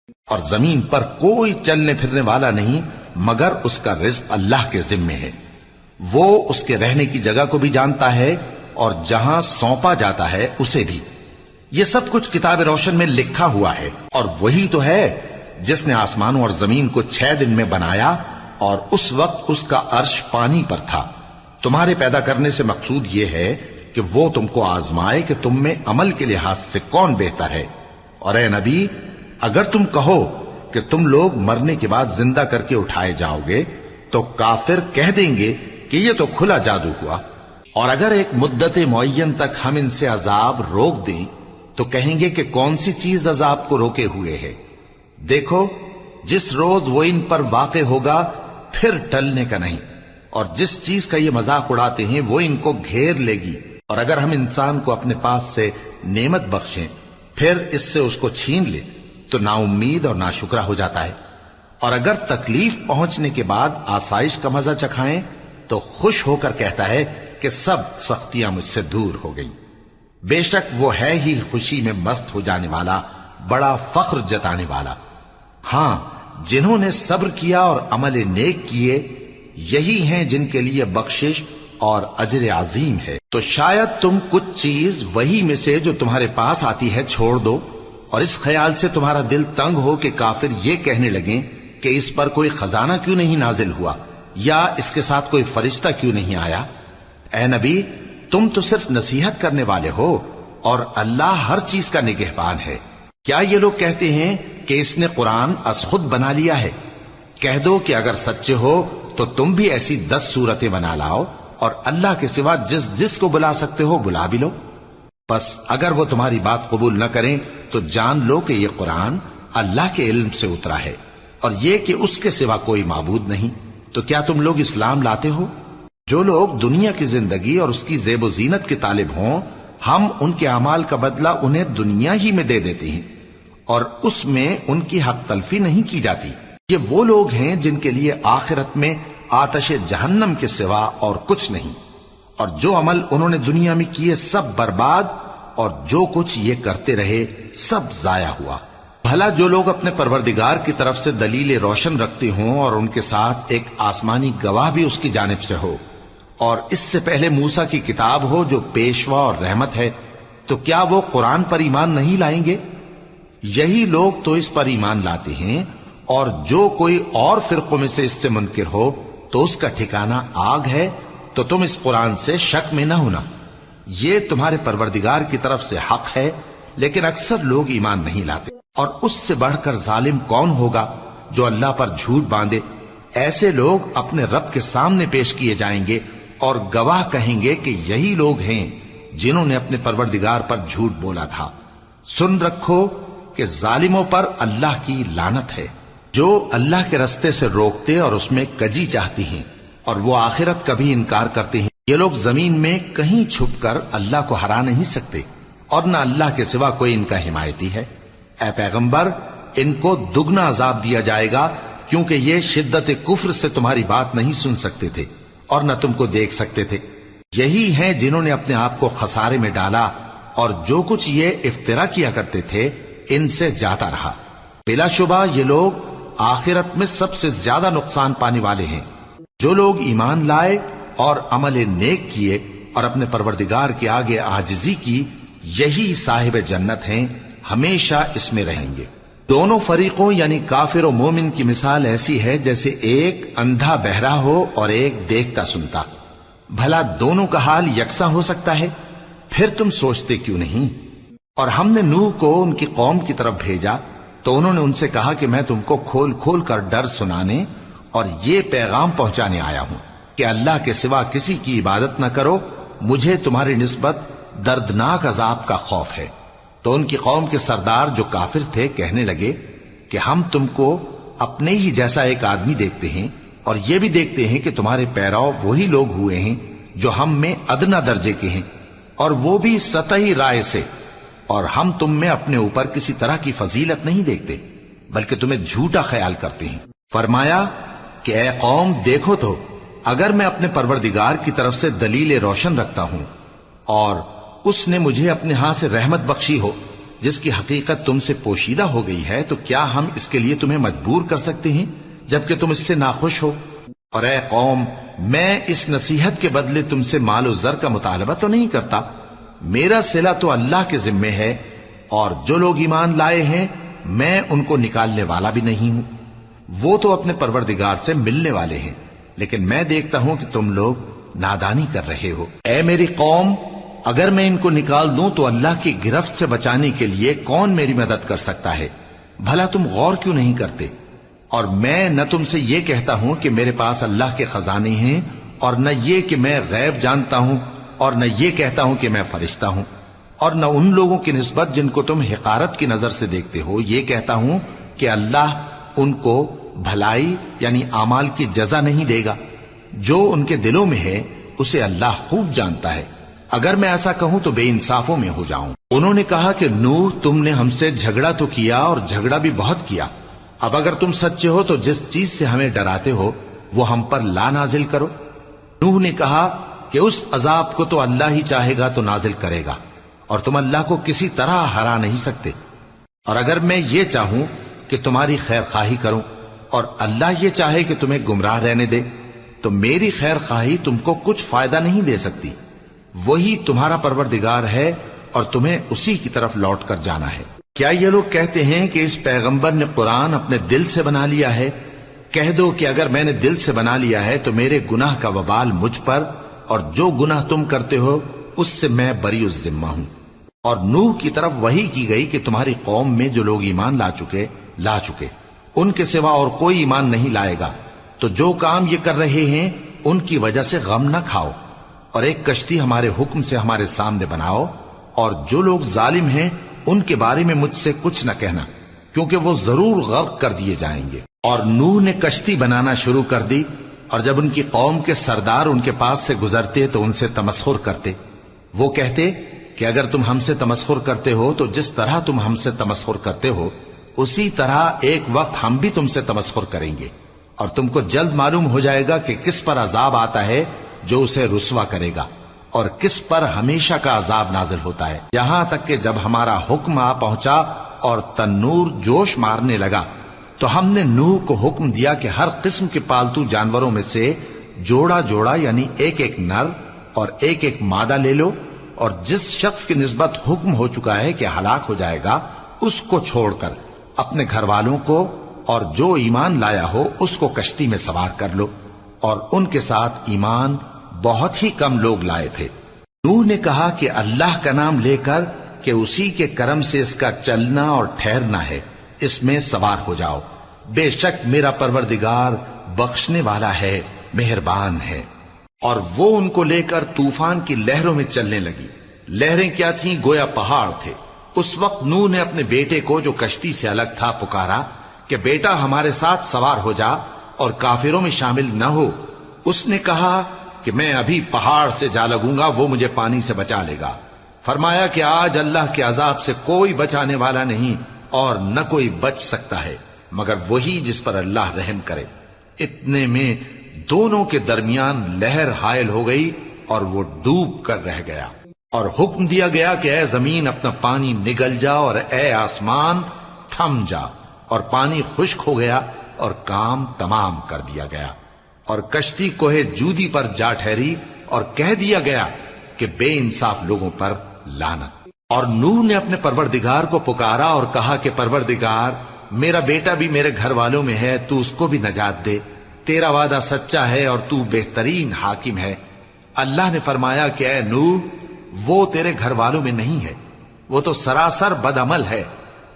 اور زمین پر کوئی چلنے پھرنے والا نہیں مگر اس کا رزق اللہ کے ذمے ہے. وہ اس کے رہنے کی جگہ کو بھی جانتا ہے اور جہاں سونپا جاتا ہے اسے بھی. یہ سب کچھ کتاب روشن میں لکھا ہوا ہے. اور وہی تو ہے جس نے آسمانوں اور زمین کو 6 دن میں بنایا اور اس وقت اس کا عرش پانی پر تھا. تمہارے پیدا کرنے سے مقصود یہ ہے کہ وہ تم کو آزمائے کہ تم میں عمل کے لحاظ سے کون بہتر ہے. اور اے نبی، اگر تم کہو کہ تم لوگ مرنے کے بعد زندہ کر کے اٹھائے جاؤ گے تو کافر کہہ دیں گے کہ یہ تو کھلا جادو ہوا. اور اگر ایک مدت معین تک ہم ان سے عذاب روک دیں تو کہیں گے کہ کون سی چیز عذاب کو روکے ہوئے ہے. دیکھو، جس روز وہ ان پر واقع ہوگا پھر ٹلنے کا نہیں. اور جس چیز کا یہ مذاق اڑاتے ہیں وہ ان کو گھیر لے گی. اور اگر ہم انسان کو اپنے پاس سے نعمت بخشیں پھر اس سے اس کو چھین لے تو نا امید اور ناشکرا ہو جاتا ہے. اور اگر تکلیف پہنچنے کے بعد آسائش کا مزہ چکھائیں تو خوش ہو کر کہتا ہے کہ سب سختیاں مجھ سے دور ہو گئیں. بے شک وہ ہے ہی خوشی میں مست ہو جانے والا، بڑا فخر جتانے والا. ہاں، جنہوں نے صبر کیا اور عمل نیک کیے یہی ہیں جن کے لیے بخشش اور اجر عظیم ہے. تو شاید تم کچھ چیز وہی میں سے جو تمہارے پاس آتی ہے چھوڑ دو اور اس خیال سے تمہارا دل تنگ ہو کہ کافر یہ کہنے لگیں کہ اس پر کوئی خزانہ کیوں نہیں نازل ہوا یا اس کے ساتھ کوئی فرشتہ کیوں نہیں آیا. اے نبی، تم تو صرف نصیحت کرنے والے ہو اور اللہ ہر چیز کا نگہبان ہے. کیا یہ لوگ کہتے ہیں کہ اس نے قرآن از خود بنا لیا ہے؟ کہہ دو کہ اگر سچے ہو تو تم بھی ایسی 10 صورتیں بنا لاؤ اور اللہ کے سوا جس جس کو بلا سکتے ہو بلا بھی لو. پس اگر وہ تمہاری بات قبول نہ کریں تو جان لو کہ یہ قرآن اللہ کے علم سے اترا ہے اور یہ کہ اس کے سوا کوئی معبود نہیں. تو کیا تم لوگ اسلام لاتے ہو؟ جو لوگ دنیا کی زندگی اور اس کی زیب و زینت کے طالب ہوں ہم ان کے اعمال کا بدلہ انہیں دنیا ہی میں دے دیتے ہیں اور اس میں ان کی حق تلفی نہیں کی جاتی. یہ وہ لوگ ہیں جن کے لیے آخرت میں آتش جہنم کے سوا اور کچھ نہیں، اور جو عمل انہوں نے دنیا میں کیے سب برباد اور جو کچھ یہ کرتے رہے سب ضائع ہوا. بھلا جو لوگ اپنے پروردگار کی طرف سے دلیل روشن رکھتے ہوں اور ان کے ساتھ ایک آسمانی گواہ بھی اس کی جانب سے ہو اور اس سے پہلے موسیٰ کی کتاب ہو جو پیشوا اور رحمت ہے، تو کیا وہ قرآن پر ایمان نہیں لائیں گے؟ یہی لوگ تو اس پر ایمان لاتے ہیں، اور جو کوئی اور فرقوں میں سے اس سے منکر ہو تو اس کا ٹھکانہ آگ ہے. تو تم اس قرآن سے شک میں نہ ہونا، یہ تمہارے پروردگار کی طرف سے حق ہے، لیکن اکثر لوگ ایمان نہیں لاتے. اور اس سے بڑھ کر ظالم کون ہوگا جو اللہ پر جھوٹ باندھے؟ ایسے لوگ اپنے رب کے سامنے پیش کیے جائیں گے اور گواہ کہیں گے کہ یہی لوگ ہیں جنہوں نے اپنے پروردگار پر جھوٹ بولا تھا. سن رکھو کہ ظالموں پر اللہ کی لعنت ہے، جو اللہ کے رستے سے روکتے اور اس میں کجی چاہتی ہیں اور وہ آخرت کا بھی انکار کرتے ہیں. یہ لوگ زمین میں کہیں چھپ کر اللہ کو ہرا نہیں سکتے اور نہ اللہ کے سوا کوئی ان کا حمایتی ہے. اے پیغمبر، ان کو دگنا عذاب دیا جائے گا کیونکہ یہ شدت کفر سے تمہاری بات نہیں سن سکتے تھے اور نہ تم کو دیکھ سکتے تھے. یہی ہیں جنہوں نے اپنے آپ کو خسارے میں ڈالا اور جو کچھ یہ افترا کیا کرتے تھے ان سے جاتا رہا. بلا شبہ یہ لوگ آخرت میں سب سے زیادہ نقصان پانے والے ہیں. جو لوگ ایمان لائے اور عمل نیک کیے اور اپنے پروردگار کے آگے عاجزی کی یہی صاحب جنت ہیں، ہمیشہ اس میں رہیں گے. دونوں فریقوں یعنی کافر و مومن کی مثال ایسی ہے جیسے ایک اندھا بہرا ہو اور ایک دیکھتا سنتا. بھلا دونوں کا حال یکساں ہو سکتا ہے؟ پھر تم سوچتے کیوں نہیں؟ اور ہم نے نوح کو ان کی قوم کی طرف بھیجا تو انہوں نے ان سے کہا کہ میں تم کو کھول کھول کر ڈر سنانے اور یہ پیغام پہنچانے آیا ہوں کہ اللہ کے سوا کسی کی عبادت نہ کرو، مجھے تمہاری نسبت دردناک عذاب کا خوف ہے. تو ان کی قوم کے سردار جو کافر تھے کہنے لگے کہ ہم تم کو اپنے ہی جیسا ایک آدمی دیکھتے ہیں اور یہ بھی دیکھتے ہیں کہ تمہارے پیرو وہی لوگ ہوئے ہیں جو ہم میں ادنا درجے کے ہیں اور وہ بھی سطحی رائے سے، اور ہم تم میں اپنے اوپر کسی طرح کی فضیلت نہیں دیکھتے بلکہ تمہیں جھوٹا خیال کرتے ہیں. فرمایا کہ اے قوم دیکھو تو اگر میں اپنے پروردگار کی طرف سے دلیل روشن رکھتا ہوں اور اس نے مجھے اپنے ہاں سے رحمت بخشی ہو جس کی حقیقت تم سے پوشیدہ ہو گئی ہے، تو کیا ہم اس کے لیے تمہیں مجبور کر سکتے ہیں جبکہ تم اس سے ناخوش ہو؟ اور اے قوم، میں اس نصیحت کے بدلے تم سے مال و زر کا مطالبہ تو نہیں کرتا، میرا صلہ تو اللہ کے ذمے ہے، اور جو لوگ ایمان لائے ہیں میں ان کو نکالنے والا بھی نہیں ہوں، وہ تو اپنے پروردگار سے ملنے والے ہیں، لیکن میں دیکھتا ہوں کہ تم لوگ نادانی کر رہے ہو۔ اے میری قوم، اگر میں ان کو نکال دوں تو اللہ کی گرفت سے بچانے کے لیے کون میری مدد کر سکتا ہے؟ بھلا تم غور کیوں نہیں کرتے؟ اور میں نہ تم سے یہ کہتا ہوں کہ میرے پاس اللہ کے خزانے ہیں، اور نہ یہ کہ میں غیب جانتا ہوں، اور نہ یہ کہتا ہوں کہ میں فرشتہ ہوں، اور نہ ان لوگوں کی نسبت جن کو تم حقارت کی نظر سے دیکھتے ہو یہ کہتا ہوں کہ اللہ ان کو بھلائی یعنی اعمال کی جزا نہیں دے گا۔ جو ان کے دلوں میں ہے اسے اللہ خوب جانتا ہے، اگر میں ایسا کہوں تو بے انصافوں میں ہو جاؤں۔ انہوں نے کہا کہ نوح، تم نے ہم سے جھگڑا تو کیا اور جھگڑا بھی بہت کیا، اب اگر تم سچے ہو تو جس چیز سے ہمیں ڈراتے ہو وہ ہم پر لا نازل کرو۔ نوح نے کہا کہ اس عذاب کو تو اللہ ہی چاہے گا تو نازل کرے گا، اور تم اللہ کو کسی طرح ہرا نہیں سکتے، اور اگر میں یہ چاہوں کہ تمہاری خیر خواہی کروں اور اللہ یہ چاہے کہ تمہیں گمراہ رہنے دے تو میری خیر خواہی تم کو کچھ فائدہ نہیں دے سکتی۔ وہی تمہارا پروردگار ہے اور تمہیں اسی کی طرف لوٹ کر جانا ہے۔ کیا یہ لوگ کہتے ہیں کہ اس پیغمبر نے قرآن اپنے دل سے بنا لیا ہے؟ کہہ دو کہ اگر میں نے دل سے بنا لیا ہے تو میرے گناہ کا وبال مجھ پر، اور جو گناہ تم کرتے ہو اس سے میں بری الذمہ ہوں۔ اور نوح کی طرف وحی کی گئی کہ تمہاری قوم میں جو لوگ ایمان لا چکے ان کے سوا اور کوئی ایمان نہیں لائے گا، تو جو کام یہ کر رہے ہیں ان کی وجہ سے غم نہ کھاؤ، اور ایک کشتی ہمارے حکم سے ہمارے سامنے بناؤ، اور جو لوگ ظالم ہیں ان کے بارے میں مجھ سے کچھ نہ کہنا، کیونکہ وہ ضرور غرق کر دیے جائیں گے۔ اور نوح نے کشتی بنانا شروع کر دی، اور جب ان کی قوم کے سردار ان کے پاس سے گزرتے تو ان سے تمسخر کرتے۔ وہ کہتے کہ اگر تم ہم سے تمسخر کرتے ہو تو جس طرح تم ہم سے تمسخر کرتے ہو اسی طرح ایک وقت ہم بھی تم سے تمسخر کریں گے، اور تم کو جلد معلوم ہو جائے گا کہ کس پر عذاب آتا ہے جو اسے رسوا کرے گا، اور کس پر ہمیشہ کا عذاب نازل ہوتا ہے۔ یہاں تک کہ جب ہمارا حکم آ پہنچا اور تنور جوش مارنے لگا تو ہم نے نوح کو حکم دیا کہ ہر قسم کے پالتو جانوروں میں سے جوڑا جوڑا یعنی ایک ایک نر اور ایک ایک مادہ لے لو، اور جس شخص کی نسبت حکم ہو چکا ہے کہ ہلاک ہو جائے گا اس کو چھوڑ کر اپنے گھر والوں کو اور جو ایمان لایا ہو اس کو کشتی میں سوار کر لو، اور ان کے ساتھ ایمان بہت ہی کم لوگ لائے تھے۔ نوح نے کہا کہ اللہ کا نام لے کر کہ اسی کے کرم سے اس کا چلنا اور ٹھہرنا ہے، اس میں سوار ہو جاؤ، بے شک میرا پروردگار بخشنے والا ہے، مہربان ہے۔ اور وہ ان کو لے کر طوفان کی لہروں میں چلنے لگی۔ لہریں کیا تھیں؟ گویا پہاڑ تھے۔ اس وقت نوح نے اپنے بیٹے کو جو کشتی سے الگ تھا پکارا کہ بیٹا ہمارے ساتھ سوار ہو جا اور کافروں میں شامل نہ ہو۔ اس نے کہا کہ میں ابھی پہاڑ سے جا لگوں گا، وہ مجھے پانی سے بچا لے گا۔ فرمایا کہ آج اللہ کے عذاب سے کوئی بچانے والا نہیں اور نہ کوئی بچ سکتا ہے مگر وہی جس پر اللہ رحم کرے۔ اتنے میں دونوں کے درمیان لہر حائل ہو گئی اور وہ ڈوب کر رہ گیا، اور حکم دیا گیا کہ اے زمین اپنا پانی نگل جا، اور اے آسمان تھم جا، اور پانی خشک ہو گیا اور کام تمام کر دیا گیا، اور کشتی کوہ جودی پر جا ٹھہری، اور کہہ دیا گیا کہ بے انصاف لوگوں پر لعنت۔ اور نوح نے اپنے پروردگار کو پکارا اور کہا کہ پروردگار، میرا بیٹا بھی میرے گھر والوں میں ہے، تو اس کو بھی نجات دے، تیرا وعدہ سچا ہے اور تو بہترین حاکم ہے۔ اللہ نے فرمایا کہ اے نوح، وہ تیرے گھر والوں میں نہیں ہے، وہ تو سراسر بد عمل ہے،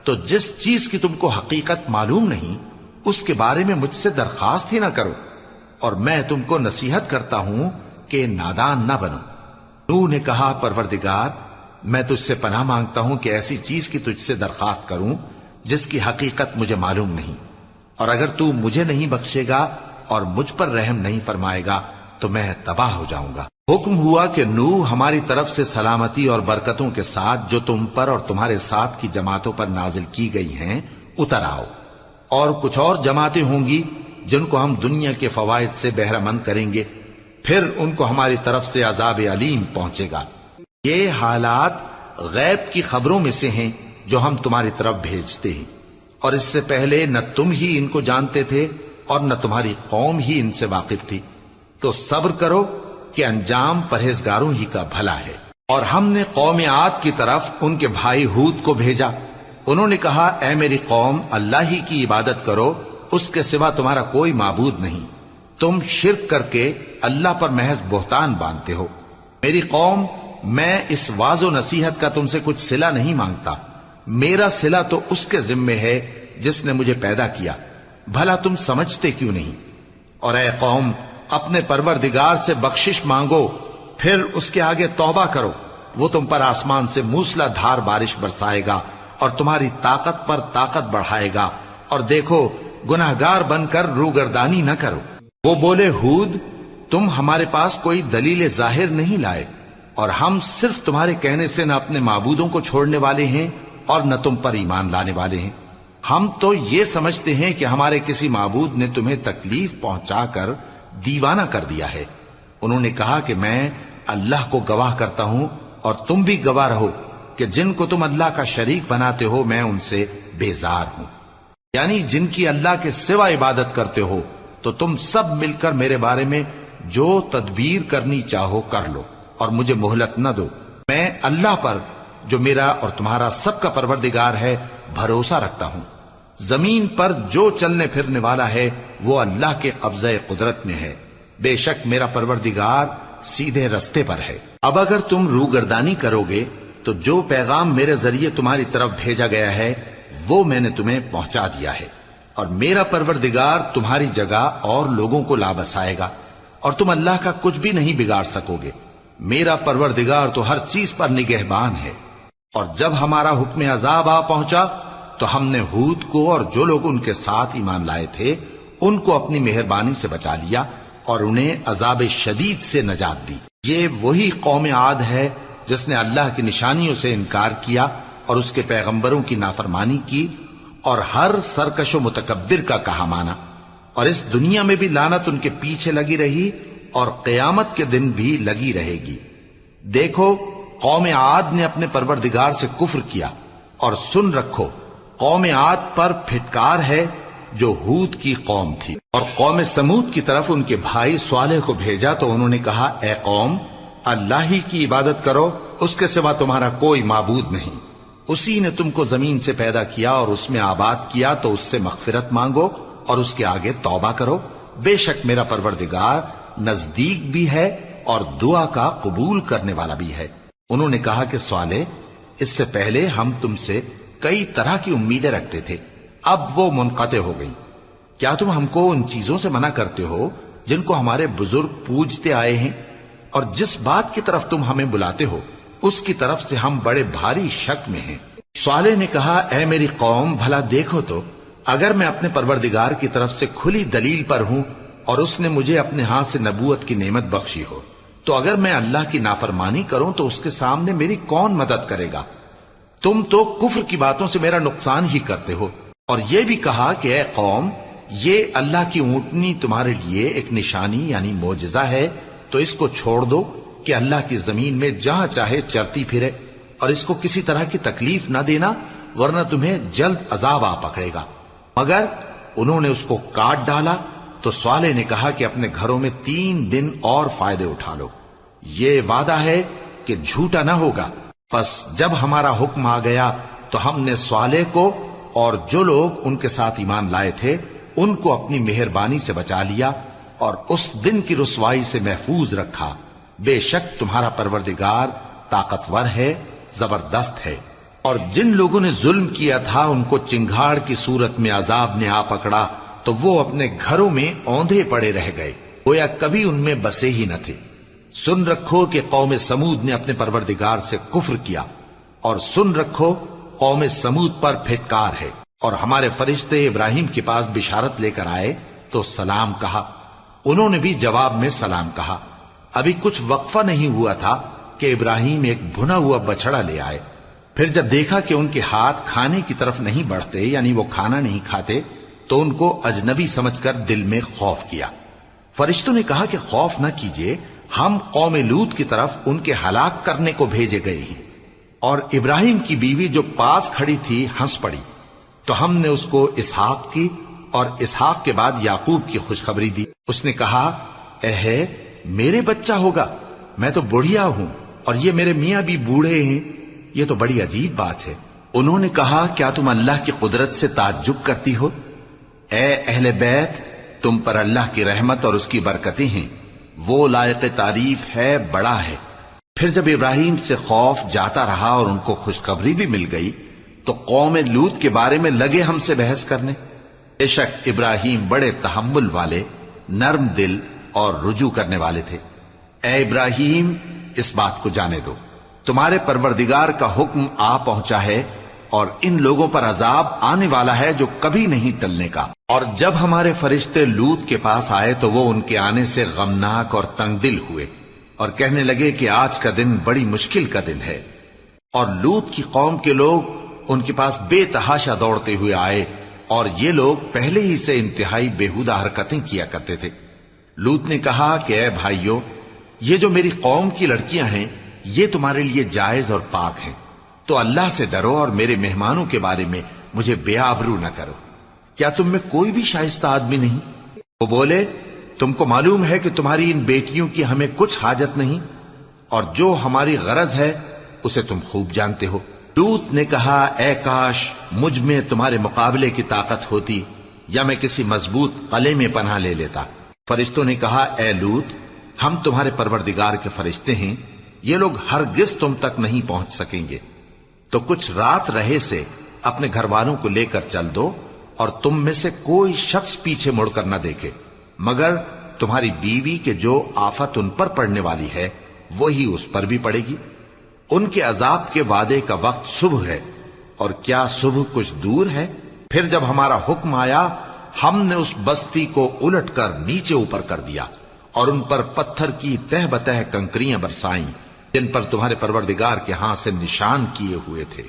تو جس چیز کی تم کو حقیقت معلوم نہیں اس کے بارے میں مجھ سے درخواست ہی نہ کرو، اور میں تم کو نصیحت کرتا ہوں کہ نادان نہ بنو۔ نوح نے کہا پروردگار، میں تجھ سے پناہ مانگتا ہوں کہ ایسی چیز کی تجھ سے درخواست کروں جس کی حقیقت مجھے معلوم نہیں، اور اگر تو مجھے نہیں بخشے گا اور مجھ پر رحم نہیں فرمائے گا تو میں تباہ ہو جاؤں گا۔ حکم ہوا کہ نوح ہماری طرف سے سلامتی اور برکتوں کے ساتھ جو تم پر اور تمہارے ساتھ کی جماعتوں پر نازل کی گئی ہیں اتر آؤ، اور کچھ اور جماعتیں ہوں گی جن کو ہم دنیا کے فوائد سے بہرہ مند کریں گے، پھر ان کو ہماری طرف سے عذاب علیم پہنچے گا۔ یہ حالات غیب کی خبروں میں سے ہیں جو ہم تمہاری طرف بھیجتے ہیں، اور اس سے پہلے نہ تم ہی ان کو جانتے تھے اور نہ تمہاری قوم ہی ان سے واقف تھی، تو صبر کرو کہ انجام پرہیزگاروں ہی کا بھلا ہے۔ اور ہم نے قوم عاد کی طرف ان کے بھائی ہود کو بھیجا۔ انہوں نے کہا، اے میری قوم، اللہ ہی کی عبادت کرو، اس کے سوا تمہارا کوئی معبود نہیں، تم شرک کر کے اللہ پر محض بہتان باندھتے ہو۔ میری قوم، میں اس واعظ و نصیحت کا تم سے کچھ صلہ نہیں مانگتا، میرا صلہ تو اس کے ذمے ہے جس نے مجھے پیدا کیا، بھلا تم سمجھتے کیوں نہیں؟ اور اے قوم، اپنے پروردگار سے بخشش مانگو، پھر اس کے آگے توبہ کرو، وہ تم پر آسمان سے موسلا دھار بارش برسائے گا اور تمہاری طاقت پر طاقت بڑھائے گا، اور دیکھو گناہگار بن کر روگردانی نہ کرو۔ وہ بولے، ہود، تم ہمارے پاس کوئی دلیل ظاہر نہیں لائے، اور ہم صرف تمہارے کہنے سے نہ اپنے معبودوں کو چھوڑنے والے ہیں اور نہ تم پر ایمان لانے والے ہیں۔ ہم تو یہ سمجھتے ہیں کہ ہمارے کسی معبود نے تمہیں تکلیف پہنچا کر دیوانہ کر دیا ہے۔ انہوں نے کہا کہ میں اللہ کو گواہ کرتا ہوں اور تم بھی گواہ رہو کہ جن کو تم اللہ کا شریک بناتے ہو میں ان سے بیزار ہوں، یعنی جن کی اللہ کے سوا عبادت کرتے ہو، تو تم سب مل کر میرے بارے میں جو تدبیر کرنی چاہو کر لو اور مجھے مہلت نہ دو۔ میں اللہ پر جو میرا اور تمہارا سب کا پروردگار ہے بھروسہ رکھتا ہوں۔ زمین پر جو چلنے پھرنے والا ہے وہ اللہ کے قبضہ قدرت میں ہے، بے شک میرا پروردگار سیدھے رستے پر ہے۔ اب اگر تم روگردانی کرو گے تو جو پیغام میرے ذریعے تمہاری طرف بھیجا گیا ہے وہ میں نے تمہیں پہنچا دیا ہے، اور میرا پروردگار تمہاری جگہ اور لوگوں کو لا بسائے گا، اور تم اللہ کا کچھ بھی نہیں بگاڑ سکو گے۔ میرا پروردگار تو ہر چیز پر نگہبان ہے۔ اور جب ہمارا حکم عذاب آ پہنچا تو ہم نے ہود کو اور جو لوگ ان کے ساتھ ایمان لائے تھے ان کو اپنی مہربانی سے بچا لیا اور انہیں عذاب شدید سے نجات دی۔ یہ وہی قوم عاد ہے جس نے اللہ کی نشانیوں سے انکار کیا اور اس کے پیغمبروں کی نافرمانی کی اور ہر سرکش و متکبر کا کہا مانا، اور اس دنیا میں بھی لعنت ان کے پیچھے لگی رہی اور قیامت کے دن بھی لگی رہے گی۔ دیکھو، قوم عاد نے اپنے پروردگار سے کفر کیا، اور سن رکھو قوم عاد پر پھٹکار ہے جو ہود کی قوم تھی۔ اور قوم سمود کی طرف ان کے بھائی صالح کو بھیجا تو انہوں نے کہا، اے قوم، اللہ ہی کی عبادت کرو، اس کے سوا تمہارا کوئی معبود نہیں، اسی نے تم کو زمین سے پیدا کیا اور اس میں آباد کیا، تو اس سے مغفرت مانگو اور اس کے آگے توبہ کرو، بے شک میرا پروردگار نزدیک بھی ہے اور دعا کا قبول کرنے والا بھی ہے۔ انہوں نے کہا کہ صالح، اس سے پہلے ہم تم سے کئی طرح کی امیدیں رکھتے تھے، اب وہ منقطع ہو گئی۔ کیا تم ہم کو ان چیزوں سے منع کرتے ہو جن کو ہمارے بزرگ پوجتے آئے ہیں؟ اور جس بات کی طرف تم ہمیں بلاتے ہو اس کی طرف سے ہم بڑے بھاری شک میں ہیں۔ صالح نے کہا، اے میری قوم، بھلا دیکھو تو، اگر میں اپنے پروردگار کی طرف سے کھلی دلیل پر ہوں اور اس نے مجھے اپنے ہاتھ سے نبوت کی نعمت بخشی ہو، تو اگر میں اللہ کی نافرمانی کروں تو اس کے سامنے میری کون مدد کرے گا؟ تم تو کفر کی باتوں سے میرا نقصان ہی کرتے ہو۔ اور یہ بھی کہا کہ اے قوم، یہ اللہ کی اونٹنی تمہارے لیے ایک نشانی یعنی معجزہ ہے، تو اس کو چھوڑ دو کہ اللہ کی زمین میں جہاں چاہے چرتی پھرے، اور اس کو کسی طرح کی تکلیف نہ دینا، ورنہ تمہیں جلد عذاب آ پکڑے گا۔ مگر انہوں نے اس کو کاٹ ڈالا تو صالح نے کہا کہ اپنے گھروں میں 3 دن اور فائدے اٹھا لو، یہ وعدہ ہے کہ جھوٹا نہ ہوگا۔ پس جب ہمارا حکم آ گیا تو ہم نے صالح کو اور جو لوگ ان کے ساتھ ایمان لائے تھے ان کو اپنی مہربانی سے بچا لیا اور اس دن کی رسوائی سے محفوظ رکھا، بے شک تمہارا پروردگار طاقتور ہے، زبردست ہے۔ اور جن لوگوں نے ظلم کیا تھا ان کو چنگھاڑ کی صورت میں عذاب نے آ پکڑا تو وہ اپنے گھروں میں اوندھے پڑے رہ گئے، گویا کبھی ان میں بسے ہی نہ تھے۔ سن رکھو کہ قوم سمود نے اپنے پروردگار سے کفر کیا، اور سن رکھو قوم سمود پر پھٹکار ہے۔ اور ہمارے فرشتے ابراہیم کے پاس بشارت لے کر آئے تو سلام کہا، انہوں نے بھی جواب میں سلام کہا۔ ابھی کچھ وقفہ نہیں ہوا تھا کہ ابراہیم ایک بھنا ہوا بچڑا لے آئے۔ پھر جب دیکھا کہ ان کے ہاتھ کھانے کی طرف نہیں بڑھتے، یعنی وہ کھانا نہیں کھاتے، تو ان کو اجنبی سمجھ کر دل میں خوف کیا۔ فرشتوں نے کہا کہ خوف نہ کیجیے، ہم قوم لوط کی طرف ان کے ہلاک کرنے کو بھیجے گئے ہیں۔ اور ابراہیم کی بیوی جو پاس کھڑی تھی ہنس پڑی، تو ہم نے اس کو اسحاق کی اور اسحاق کے بعد یعقوب کی خوشخبری دی۔ اس نے کہا، اے میرے بچہ ہوگا، میں تو بڑھیا ہوں اور یہ میرے میاں بھی بوڑھے ہیں، یہ تو بڑی عجیب بات ہے۔ انہوں نے کہا، کیا تم اللہ کی قدرت سے تعجب کرتی ہو؟ اے اہل بیت، تم پر اللہ کی رحمت اور اس کی برکتیں ہیں، وہ لائق تعریف ہے، بڑا ہے۔ پھر جب ابراہیم سے خوف جاتا رہا اور ان کو خوشخبری بھی مل گئی تو قوم لوط کے بارے میں لگے ہم سے بحث کرنے۔ بے شک ابراہیم بڑے تحمل والے، نرم دل اور رجوع کرنے والے تھے۔ اے ابراہیم، اس بات کو جانے دو، تمہارے پروردگار کا حکم آ پہنچا ہے اور ان لوگوں پر عذاب آنے والا ہے جو کبھی نہیں ٹلنے کا۔ اور جب ہمارے فرشتے لوط کے پاس آئے تو وہ ان کے آنے سے غمناک اور تنگ دل ہوئے اور کہنے لگے کہ آج کا دن بڑی مشکل کا دن ہے۔ اور لوط کی قوم کے لوگ ان کے پاس بے تحاشا دوڑتے ہوئے آئے اور یہ لوگ پہلے ہی سے انتہائی بےہودہ حرکتیں کیا کرتے تھے۔ لوط نے کہا کہ اے بھائیو، یہ جو میری قوم کی لڑکیاں ہیں یہ تمہارے لیے جائز اور پاک ہیں، تو اللہ سے ڈرو اور میرے مہمانوں کے بارے میں مجھے بے آبرو نہ کرو۔ کیا تم میں کوئی بھی شائستہ آدمی نہیں؟ وہ بولے، تم کو معلوم ہے کہ تمہاری ان بیٹیوں کی ہمیں کچھ حاجت نہیں، اور جو ہماری غرض ہے اسے تم خوب جانتے ہو۔ لوط نے کہا، اے کاش مجھ میں تمہارے مقابلے کی طاقت ہوتی یا میں کسی مضبوط قلعے میں پناہ لے لیتا۔ فرشتوں نے کہا، اے لوط، ہم تمہارے پروردگار کے فرشتے ہیں، یہ لوگ ہرگز تم تک نہیں پہنچ سکیں گے، تو کچھ رات رہے سے اپنے گھر والوں کو لے کر چل دو اور تم میں سے کوئی شخص پیچھے مڑ کر نہ دیکھے مگر تمہاری بیوی کے جو آفت ان پر پڑنے والی ہے وہی اس پر بھی پڑے گی۔ ان کے عذاب کے وعدے کا وقت صبح ہے، اور کیا صبح کچھ دور ہے؟ پھر جب ہمارا حکم آیا ہم نے اس بستی کو الٹ کر نیچے اوپر کر دیا اور ان پر پتھر کی تہ بتہ کنکریاں برسائیں جن پر تمہارے پروردگار کے ہاں سے نشان کیے ہوئے تھے،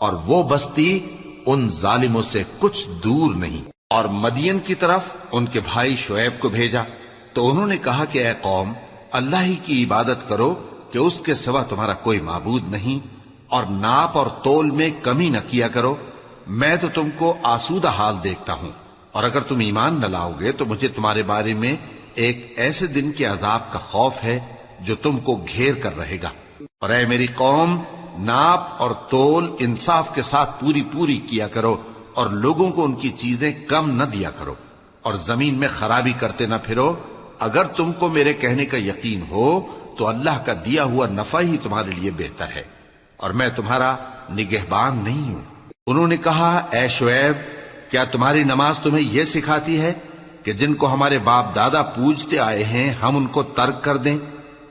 اور وہ بستی ان ظالموں سے کچھ دور نہیں۔ اور مدین کی طرف ان کے بھائی شعیب کو بھیجا تو انہوں نے کہا کہ اے قوم، اللہ ہی کی عبادت کرو کہ اس کے سوا تمہارا کوئی معبود نہیں، اور ناپ اور تول میں کمی نہ کیا کرو، میں تو تم کو آسودہ حال دیکھتا ہوں، اور اگر تم ایمان نہ لاؤ گے تو مجھے تمہارے بارے میں ایک ایسے دن کے عذاب کا خوف ہے جو تم کو گھیر کر رہے گا۔ اور اے میری قوم، ناپ اور تول انصاف کے ساتھ پوری کیا کرو، اور لوگوں کو ان کی چیزیں کم نہ دیا کرو، اور زمین میں خرابی کرتے نہ پھرو۔ اگر تم کو میرے کہنے کا یقین ہو تو اللہ کا دیا ہوا نفع ہی تمہارے لیے بہتر ہے، اور میں تمہارا نگہبان نہیں ہوں۔ انہوں نے کہا، اے شعیب، کیا تمہاری نماز تمہیں یہ سکھاتی ہے کہ جن کو ہمارے باپ دادا پوجتے آئے ہیں ہم ان کو ترک کر دیں،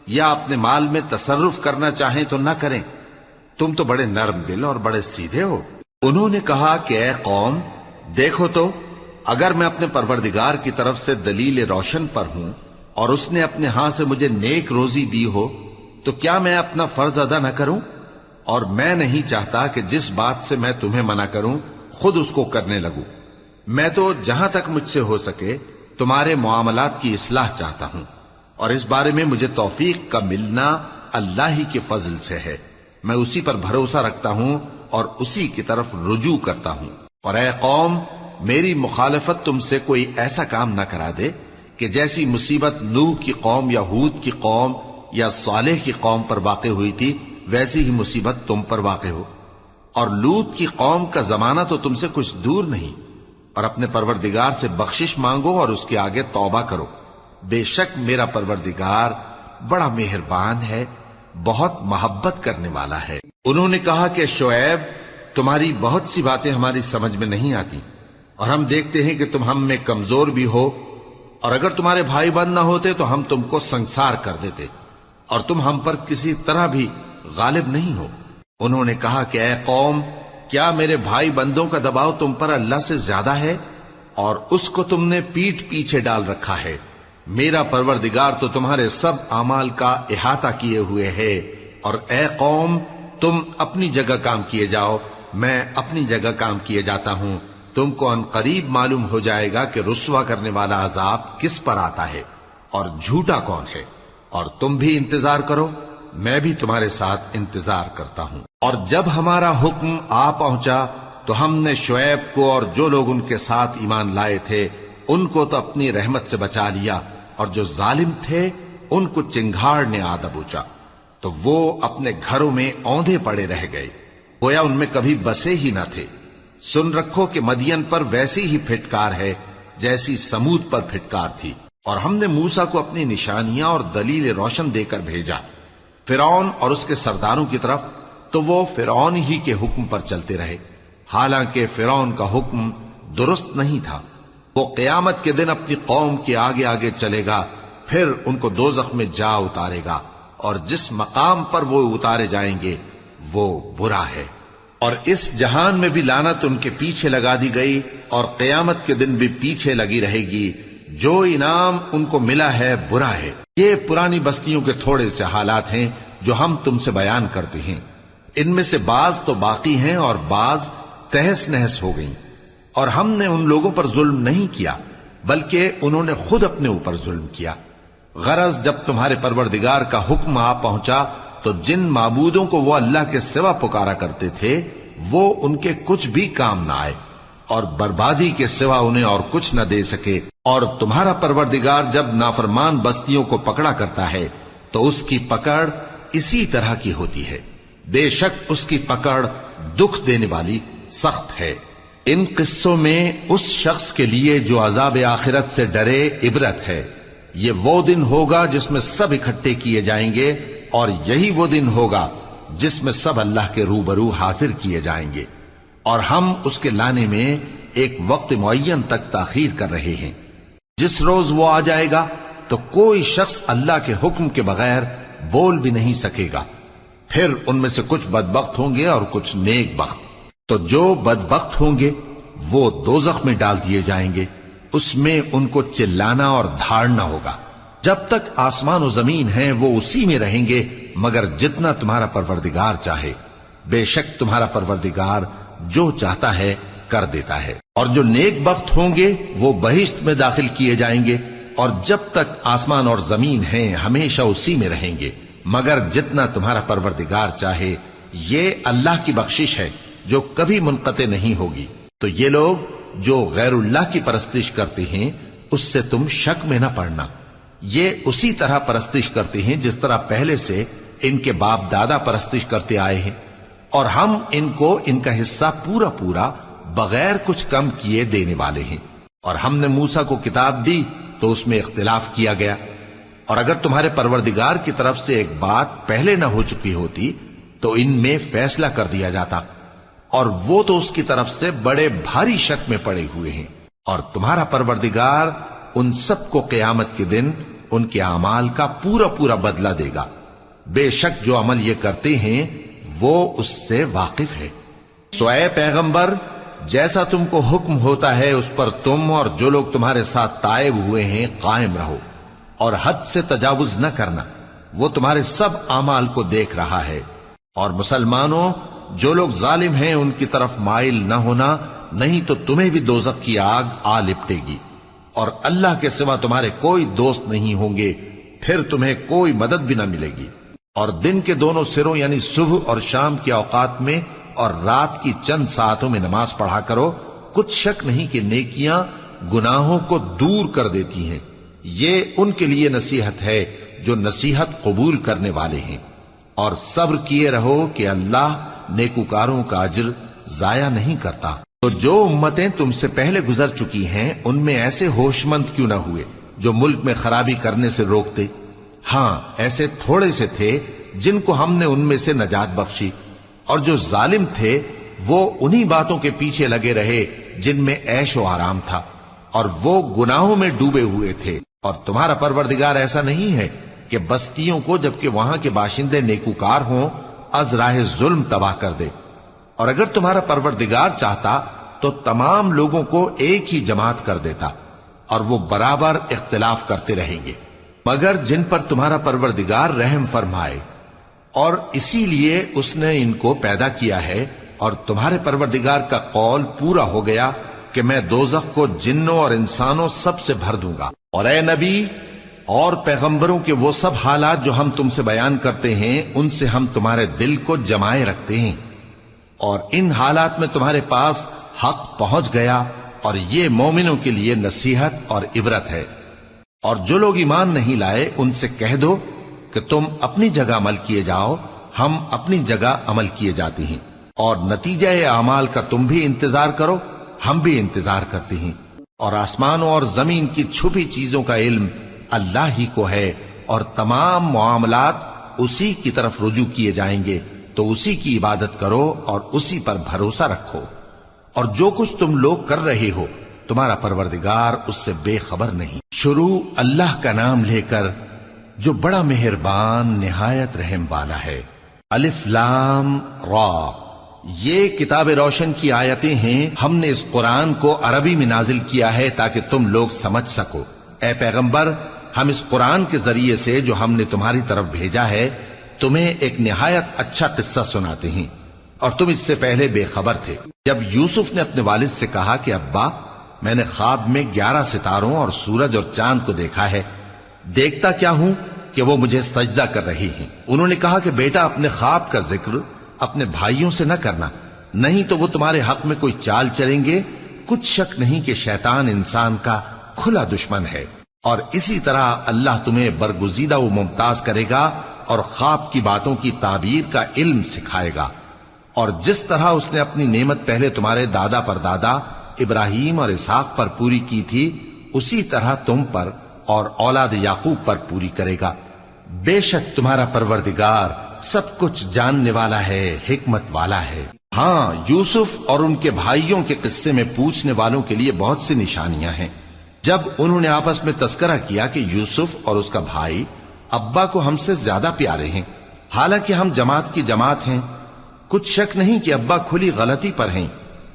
یا اپنے مال میں تصرف کرنا چاہیں تو نہ کریں؟ تم تو بڑے نرم دل اور بڑے سیدھے ہو۔ انہوں نے کہا کہ اے قوم، دیکھو تو اگر میں اپنے پروردگار کی طرف سے دلیل روشن پر ہوں اور اس نے اپنے ہاں سے مجھے نیک روزی دی ہو تو کیا میں اپنا فرض ادا نہ کروں؟ اور میں نہیں چاہتا کہ جس بات سے میں تمہیں منع کروں خود اس کو کرنے لگوں۔ میں تو جہاں تک مجھ سے ہو سکے تمہارے معاملات کی اصلاح چاہتا ہوں، اور اس بارے میں مجھے توفیق کا ملنا اللہ ہی کے فضل سے ہے۔ میں اسی پر بھروسہ رکھتا ہوں اور اسی کی طرف رجوع کرتا ہوں۔ اور اے قوم، میری مخالفت تم سے کوئی ایسا کام نہ کرا دے کہ جیسی مصیبت نوح کی قوم یا ہود کی قوم یا صالح کی قوم پر واقع ہوئی تھی ویسی ہی مصیبت تم پر واقع ہو۔ اور لوط کی قوم کا زمانہ تو تم سے کچھ دور نہیں، اور اپنے پروردگار سے بخشش مانگو اور اس کے آگے توبہ کرو، بے شک میرا پروردگار بڑا مہربان ہے، بہت محبت کرنے والا ہے۔ انہوں نے کہا کہ شعیب، تمہاری بہت سی باتیں ہماری سمجھ میں نہیں آتی، اور ہم دیکھتے ہیں کہ تم ہم میں کمزور بھی ہو، اور اگر تمہارے بھائی بند نہ ہوتے تو ہم تم کو سنسار کر دیتے، اور تم ہم پر کسی طرح بھی غالب نہیں ہو۔ انہوں نے کہا کہ اے قوم، کیا میرے بھائی بندوں کا دباؤ تم پر اللہ سے زیادہ ہے، اور اس کو تم نے پیٹھ پیچھے ڈال رکھا ہے؟ میرا پروردگار تو تمہارے سب اعمال کا احاطہ کیے ہوئے ہے۔ اور اے قوم، تم اپنی جگہ کام کیے جاؤ، میں اپنی جگہ کام کیے جاتا ہوں۔ تم کو ان قریب معلوم ہو جائے گا کہ رسوا کرنے والا عذاب کس پر آتا ہے اور جھوٹا کون ہے، اور تم بھی انتظار کرو، میں بھی تمہارے ساتھ انتظار کرتا ہوں۔ اور جب ہمارا حکم آ پہنچا تو ہم نے شعیب کو اور جو لوگ ان کے ساتھ ایمان لائے تھے ان کو تو اپنی رحمت سے بچا لیا، اور جو ظالم تھے ان کو چنگھاڑ نے آ دبوچا، تو وہ اپنے گھروں میں اوندھے پڑے رہ گئے، گویا ان میں کبھی بسے ہی نہ تھے۔ سن رکھو کہ مدین پر ویسی ہی پھٹکار ہے جیسی سمود پر پھٹکار تھی، اور ہم نے موسیٰ کو اپنی نشانیاں اور دلیل روشن دے کر بھیجا فرعون اور اس کے سرداروں کی طرف، تو وہ فرعون ہی کے حکم پر چلتے رہے، حالانکہ فرعون کا حکم درست نہیں تھا۔ وہ قیامت کے دن اپنی قوم کے آگے آگے چلے گا، پھر ان کو دوزخ میں جا اتارے گا، اور جس مقام پر وہ اتارے جائیں گے وہ برا ہے۔ اور اس جہان میں بھی لعنت ان کے پیچھے لگا دی گئی، اور قیامت کے دن بھی پیچھے لگی رہے گی۔ جو انعام ان کو ملا ہے برا ہے۔ یہ پرانی بستیوں کے تھوڑے سے حالات ہیں جو ہم تم سے بیان کرتے ہیں، ان میں سے بعض تو باقی ہیں اور بعض تہس نہس ہو گئیں۔ اور ہم نے ان لوگوں پر ظلم نہیں کیا بلکہ انہوں نے خود اپنے اوپر ظلم کیا۔ غرض جب تمہارے پروردگار کا حکم آ پہنچا تو جن معبودوں کو وہ اللہ کے سوا پکارا کرتے تھے وہ ان کے کچھ بھی کام نہ آئے، اور بربادی کے سوا انہیں اور کچھ نہ دے سکے۔ اور تمہارا پروردگار جب نافرمان بستیوں کو پکڑا کرتا ہے تو اس کی پکڑ اسی طرح کی ہوتی ہے، بے شک اس کی پکڑ دکھ دینے والی سخت ہے۔ ان قصوں میں اس شخص کے لیے جو عذاب آخرت سے ڈرے عبرت ہے۔ یہ وہ دن ہوگا جس میں سب اکٹھے کیے جائیں گے، اور یہی وہ دن ہوگا جس میں سب اللہ کے روبرو حاضر کیے جائیں گے، اور ہم اس کے لانے میں ایک وقت معین تک تاخیر کر رہے ہیں۔ جس روز وہ آ جائے گا تو کوئی شخص اللہ کے حکم کے بغیر بول بھی نہیں سکے گا۔ پھر ان میں سے کچھ بدبخت ہوں گے اور کچھ نیک بخت۔ تو جو بدبخت ہوں گے وہ دوزخ میں ڈال دیے جائیں گے، اس میں ان کو چلانا اور دھاڑنا ہوگا۔ جب تک آسمان و زمین ہیں وہ اسی میں رہیں گے مگر جتنا تمہارا پروردگار چاہے، بے شک تمہارا پروردگار جو چاہتا ہے کر دیتا ہے۔ اور جو نیک بخت ہوں گے وہ بہشت میں داخل کیے جائیں گے، اور جب تک آسمان اور زمین ہیں ہمیشہ اسی میں رہیں گے مگر جتنا تمہارا پروردگار چاہے۔ یہ اللہ کی بخشش ہے جو کبھی منقطع نہیں ہوگی۔ تو یہ لوگ جو غیر اللہ کی پرستش کرتے ہیں اس سے تم شک میں نہ پڑنا، یہ اسی طرح پرستش کرتے ہیں جس طرح پہلے سے ان کے باپ دادا پرستش کرتے آئے ہیں، اور ہم ان کو ان کا حصہ پورا پورا بغیر کچھ کم کیے دینے والے ہیں۔ اور ہم نے موسیٰ کو کتاب دی تو اس میں اختلاف کیا گیا، اور اگر تمہارے پروردگار کی طرف سے ایک بات پہلے نہ ہو چکی ہوتی تو ان میں فیصلہ کر دیا جاتا، اور وہ تو اس کی طرف سے بڑے بھاری شک میں پڑے ہوئے ہیں۔ اور تمہارا پروردگار ان سب کو قیامت کے دن ان کے اعمال کا پورا پورا بدلہ دے گا، بے شک جو عمل یہ کرتے ہیں وہ اس سے واقف ہے۔ سو اے پیغمبر، جیسا تم کو حکم ہوتا ہے اس پر تم اور جو لوگ تمہارے ساتھ تائب ہوئے ہیں قائم رہو، اور حد سے تجاوز نہ کرنا، وہ تمہارے سب اعمال کو دیکھ رہا ہے۔ اور مسلمانوں، جو لوگ ظالم ہیں ان کی طرف مائل نہ ہونا، نہیں تو تمہیں بھی دوزخ کی آگ آ لپٹے گی، اور اللہ کے سوا تمہارے کوئی دوست نہیں ہوں گے، پھر تمہیں کوئی مدد بھی نہ ملے گی۔ اور دن کے دونوں سروں یعنی صبح اور شام کے اوقات میں اور رات کی چند ساعتوں میں نماز پڑھا کرو، کچھ شک نہیں کہ نیکیاں گناہوں کو دور کر دیتی ہیں۔ یہ ان کے لیے نصیحت ہے جو نصیحت قبول کرنے والے ہیں۔ اور صبر کیے رہو کہ اللہ نیکوکاروں کا اجر ضائع نہیں کرتا۔ تو جو امتیں تم سے پہلے گزر چکی ہیں ان میں ایسے ہوش مند کیوں نہ ہوئے جو ملک میں خرابی کرنے سے روکتے؟ ہاں، ایسے تھوڑے سے تھے جن کو ہم نے ان میں سے نجات بخشی، اور جو ظالم تھے وہ انہی باتوں کے پیچھے لگے رہے جن میں عیش و آرام تھا، اور وہ گناہوں میں ڈوبے ہوئے تھے۔ اور تمہارا پروردگار ایسا نہیں ہے کہ بستیوں کو جبکہ وہاں کے باشندے نیکوکار ہوں از راہ ظلم تباہ کر دے۔ اور اگر تمہارا پروردگار چاہتا تو تمام لوگوں کو ایک ہی جماعت کر دیتا، اور وہ برابر اختلاف کرتے رہیں گے، مگر جن پر تمہارا پروردگار رحم فرمائے، اور اسی لیے اس نے ان کو پیدا کیا ہے۔ اور تمہارے پروردگار کا قول پورا ہو گیا کہ میں دوزخ کو جنوں اور انسانوں سب سے بھر دوں گا۔ اور اے نبی، اور پیغمبروں کے وہ سب حالات جو ہم تم سے بیان کرتے ہیں ان سے ہم تمہارے دل کو جمائے رکھتے ہیں، اور ان حالات میں تمہارے پاس حق پہنچ گیا، اور یہ مومنوں کے لیے نصیحت اور عبرت ہے۔ اور جو لوگ ایمان نہیں لائے ان سے کہہ دو کہ تم اپنی جگہ عمل کیے جاؤ، ہم اپنی جگہ عمل کیے جاتے ہیں، اور نتیجہ اعمال کا تم بھی انتظار کرو، ہم بھی انتظار کرتے ہیں۔ اور آسمانوں اور زمین کی چھپی چیزوں کا علم اللہ ہی کو ہے، اور تمام معاملات اسی کی طرف رجوع کیے جائیں گے، تو اسی کی عبادت کرو اور اسی پر بھروسہ رکھو۔ اور جو کچھ تم لوگ کر رہے ہو تمہارا پروردگار اس سے بے خبر نہیں۔ شروع اللہ کا نام لے کر جو بڑا مہربان نہایت رحم والا ہے۔ الف لام را، یہ کتاب روشن کی آیتیں ہیں۔ ہم نے اس قرآن کو عربی میں نازل کیا ہے تاکہ تم لوگ سمجھ سکو۔ اے پیغمبر، ہم اس قرآن کے ذریعے سے جو ہم نے تمہاری طرف بھیجا ہے تمہیں ایک نہایت اچھا قصہ سناتے ہیں، اور تم اس سے پہلے بے خبر تھے۔ جب یوسف نے اپنے والد سے کہا کہ ابا، میں نے خواب میں 11 ستاروں اور سورج اور چاند کو دیکھا ہے، دیکھتا کیا ہوں کہ وہ مجھے سجدہ کر رہی ہیں۔ انہوں نے کہا کہ بیٹا، اپنے خواب کا ذکر اپنے بھائیوں سے نہ کرنا، نہیں تو وہ تمہارے حق میں کوئی چال چلیں گے۔ کچھ شک نہیں کہ شیطان انسان کا کھلا دشمن ہے، اور اسی طرح اللہ تمہیں برگزیدہ و ممتاز کرے گا اور خواب کی باتوں کی تعبیر کا علم سکھائے گا۔ اور جس طرح اس نے اپنی نعمت پہلے تمہارے دادا پر دادا ابراہیم اور اسحاق پر پوری کی تھی، اسی طرح تم پر اور اولاد یعقوب پر پوری کرے گا۔ بے شک تمہارا پروردگار سب کچھ جاننے والا ہے، حکمت والا ہے۔ ہاں، یوسف اور ان کے بھائیوں کے قصے میں پوچھنے والوں کے لیے بہت سی نشانیاں ہیں۔ جب انہوں نے آپس میں تذکرہ کیا کہ یوسف اور اس کا بھائی ابا کو ہم سے زیادہ پیارے ہیں، حالانکہ ہم جماعت کی جماعت ہیں، کچھ شک نہیں کہ ابا کھلی غلطی پر ہیں،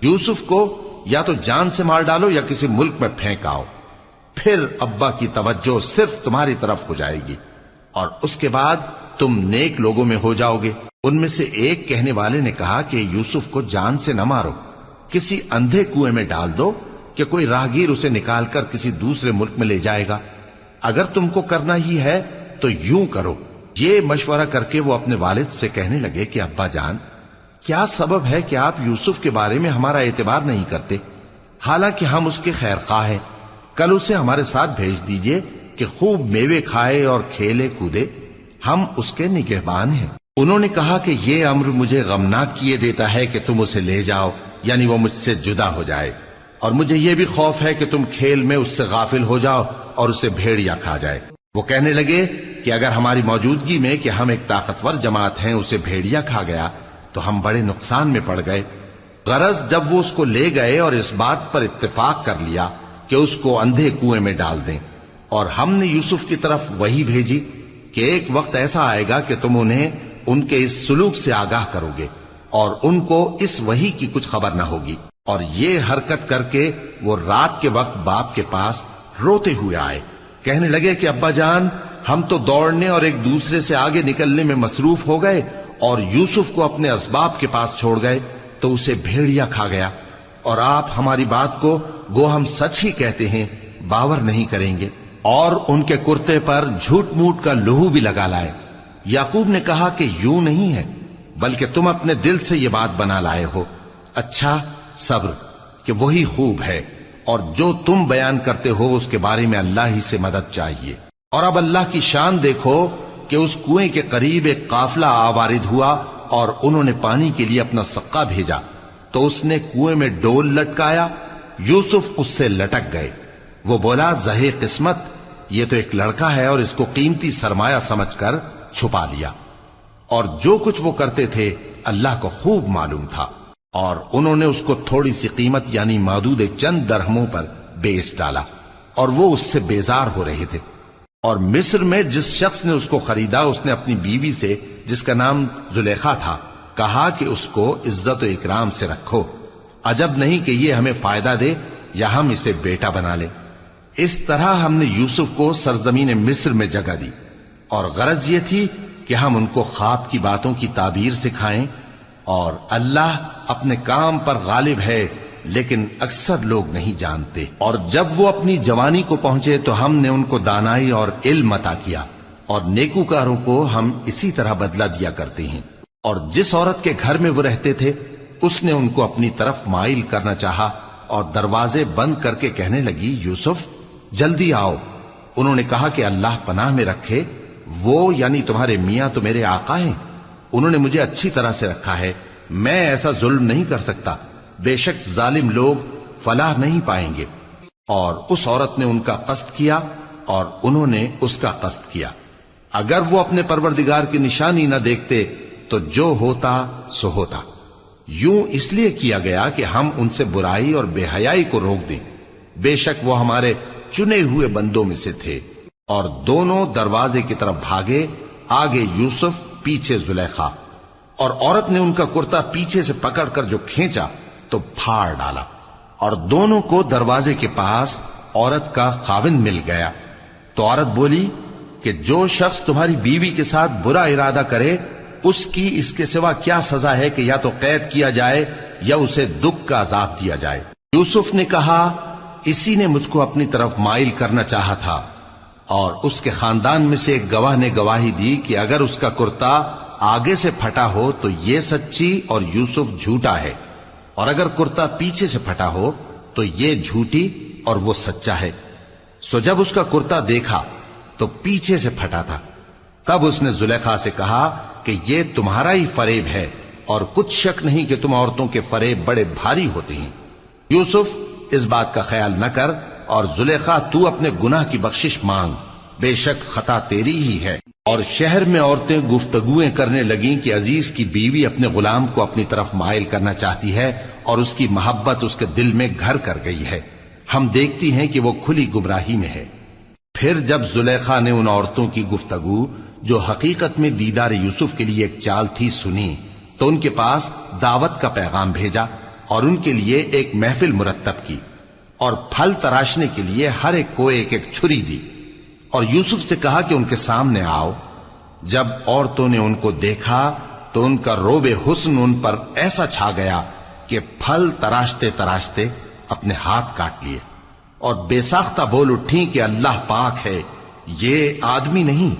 یوسف کو یا تو جان سے مار ڈالو یا کسی ملک میں پھینک آؤ، پھر ابا کی توجہ صرف تمہاری طرف ہو جائے گی، اور اس کے بعد تم نیک لوگوں میں ہو جاؤ گے۔ ان میں سے ایک کہنے والے نے کہا کہ یوسف کو جان سے نہ مارو، کسی اندھے کنویں میں ڈال دو کہ کوئی راہگیر اسے نکال کر کسی دوسرے ملک میں لے جائے گا۔ اگر تم کو کرنا ہی ہے تو یوں کرو۔ یہ مشورہ کر کے وہ اپنے والد سے کہنے لگے کہ ابا جان، کیا سبب ہے کہ آپ یوسف کے بارے میں ہمارا اعتبار نہیں کرتے، حالانکہ ہم اس کے خیر خواہ ہیں؟ کل اسے ہمارے ساتھ بھیج دیجئے کہ خوب میوے کھائے اور کھیلے کودے، ہم اس کے نگہبان ہیں۔ انہوں نے کہا کہ یہ امر مجھے غمناک کیے دیتا ہے کہ تم اسے لے جاؤ، یعنی وہ مجھ سے جدا ہو جائے، اور مجھے یہ بھی خوف ہے کہ تم کھیل میں اس سے غافل ہو جاؤ اور اسے بھیڑیا کھا جائے۔ وہ کہنے لگے کہ اگر ہماری موجودگی میں کہ ہم ایک طاقتور جماعت ہیں اسے بھیڑیا کھا گیا تو ہم بڑے نقصان میں پڑ گئے۔ غرض جب وہ اس کو لے گئے اور اس بات پر اتفاق کر لیا کہ اس کو اندھے کنویں میں ڈال دیں، اور ہم نے یوسف کی طرف وحی بھیجی کہ ایک وقت ایسا آئے گا کہ تم انہیں ان کے اس سلوک سے آگاہ کرو گے، اور ان کو اس وحی کی کچھ خبر نہ ہوگی۔ اور یہ حرکت کر کے وہ رات کے وقت باپ کے پاس روتے ہوئے آئے، کہنے لگے کہ ابا جان، ہم تو دوڑنے اور ایک دوسرے سے آگے نکلنے میں مصروف ہو گئے اور یوسف کو اپنے اسباب کے پاس چھوڑ گئے تو اسے بھیڑیا کھا گیا، اور آپ ہماری بات کو گو ہم سچ ہی کہتے ہیں باور نہیں کریں گے۔ اور ان کے کرتے پر جھوٹ موٹ کا لہو بھی لگا لائے۔ یعقوب نے کہا کہ یوں نہیں ہے، بلکہ تم اپنے دل سے یہ بات بنا لائے ہو۔ اچھا، صبر کہ وہی خوب ہے، اور جو تم بیان کرتے ہو اس کے بارے میں اللہ ہی سے مدد چاہیے۔ اور اب اللہ کی شان دیکھو کہ اس کنویں کے قریب ایک قافلہ آوارد ہوا اور انہوں نے پانی کے لیے اپنا سقا بھیجا، تو اس نے کنویں میں ڈول لٹکایا، یوسف اس سے لٹک گئے۔ وہ بولا، زہے قسمت، یہ تو ایک لڑکا ہے، اور اس کو قیمتی سرمایہ سمجھ کر چھپا لیا۔ اور جو کچھ وہ کرتے تھے اللہ کو خوب معلوم تھا، اور انہوں نے اس کو تھوڑی سی قیمت یعنی معدود چند درہموں پر بیچ ڈالا، اور وہ اس سے بیزار ہو رہے تھے۔ اور مصر میں جس شخص نے اس کو خریدا اس نے اپنی بیوی سے، جس کا نام زلیخا تھا، کہا کہ اس کو عزت و اکرام سے رکھو، عجب نہیں کہ یہ ہمیں فائدہ دے یا ہم اسے بیٹا بنا لیں۔ اس طرح ہم نے یوسف کو سرزمین مصر میں جگہ دی، اور غرض یہ تھی کہ ہم ان کو خواب کی باتوں کی تعبیر سکھائیں، اور اللہ اپنے کام پر غالب ہے، لیکن اکثر لوگ نہیں جانتے۔ اور جب وہ اپنی جوانی کو پہنچے تو ہم نے ان کو دانائی اور علم عطا کیا، اور نیکوکاروں کو ہم اسی طرح بدلہ دیا کرتے ہیں۔ اور جس عورت کے گھر میں وہ رہتے تھے اس نے ان کو اپنی طرف مائل کرنا چاہا اور دروازے بند کر کے کہنے لگی، یوسف جلدی آؤ۔ انہوں نے کہا کہ اللہ پناہ میں رکھے، وہ یعنی تمہارے میاں تو میرے آقا ہیں، انہوں نے مجھے اچھی طرح سے رکھا ہے، میں ایسا ظلم نہیں کر سکتا، بے شک ظالم لوگ فلاح نہیں پائیں گے۔ اور اس عورت نے ان کا قصد کیا اور انہوں نے اس کا قصد کیا۔ اگر وہ اپنے پروردگار کی نشانی نہ دیکھتے تو جو ہوتا سو ہوتا۔ یوں اس لیے کیا گیا کہ ہم ان سے برائی اور بے حیائی کو روک دیں، بے شک وہ ہمارے چنے ہوئے بندوں میں سے تھے۔ اور دونوں دروازے کی طرف بھاگے، آگے یوسف پیچھے زلیخا، اور عورت نے ان کا کرتا پیچھے سے پکڑ کر جو کھینچا تو پھاڑ ڈالا، اور دونوں کو دروازے کے پاس عورت کا خاوند مل گیا۔ تو عورت بولی کہ جو شخص تمہاری بیوی کے ساتھ برا ارادہ کرے اس کی اس کے سوا کیا سزا ہے کہ یا تو قید کیا جائے یا اسے دکھ کا عذاب دیا جائے۔ یوسف نے کہا، اسی نے مجھ کو اپنی طرف مائل کرنا چاہا تھا۔ اور اس کے خاندان میں سے ایک گواہ نے گواہی دی کہ اگر اس کا کرتا آگے سے پھٹا ہو تو یہ سچی اور یوسف جھوٹا ہے، اور اگر کرتا پیچھے سے پھٹا ہو تو یہ جھوٹی اور وہ سچا ہے۔ سو جب اس کا کرتا دیکھا تو پیچھے سے پھٹا تھا، تب اس نے زلیخا سے کہا کہ یہ تمہارا ہی فریب ہے، اور کچھ شک نہیں کہ تم عورتوں کے فریب بڑے بھاری ہوتے ہیں۔ یوسف اس بات کا خیال نہ کر، اور زلیخا تو اپنے گناہ کی بخشش مانگ، بے شک خطا تیری ہی ہے۔ اور شہر میں عورتیں گفتگویں کرنے لگیں کہ عزیز کی بیوی اپنے غلام کو اپنی طرف مائل کرنا چاہتی ہے اور اس کی محبت اس کے دل میں گھر کر گئی ہے، ہم دیکھتی ہیں کہ وہ کھلی گمراہی میں ہے۔ پھر جب زلیخا نے ان عورتوں کی گفتگو جو حقیقت میں دیدار یوسف کے لیے ایک چال تھی سنی، تو ان کے پاس دعوت کا پیغام بھیجا اور ان کے لیے ایک محفل مرتب کی، اور پھل تراشنے کے لیے ہر ایک کو ایک ایک چھری دی، اور یوسف سے کہا کہ ان کے سامنے آؤ۔ جب عورتوں نے ان کو دیکھا تو ان کا روب حسن ان پر ایسا چھا گیا کہ پھل تراشتے تراشتے اپنے ہاتھ کاٹ لیے، اور بے ساختہ بول اٹھیں کہ اللہ پاک ہے، یہ آدمی نہیں،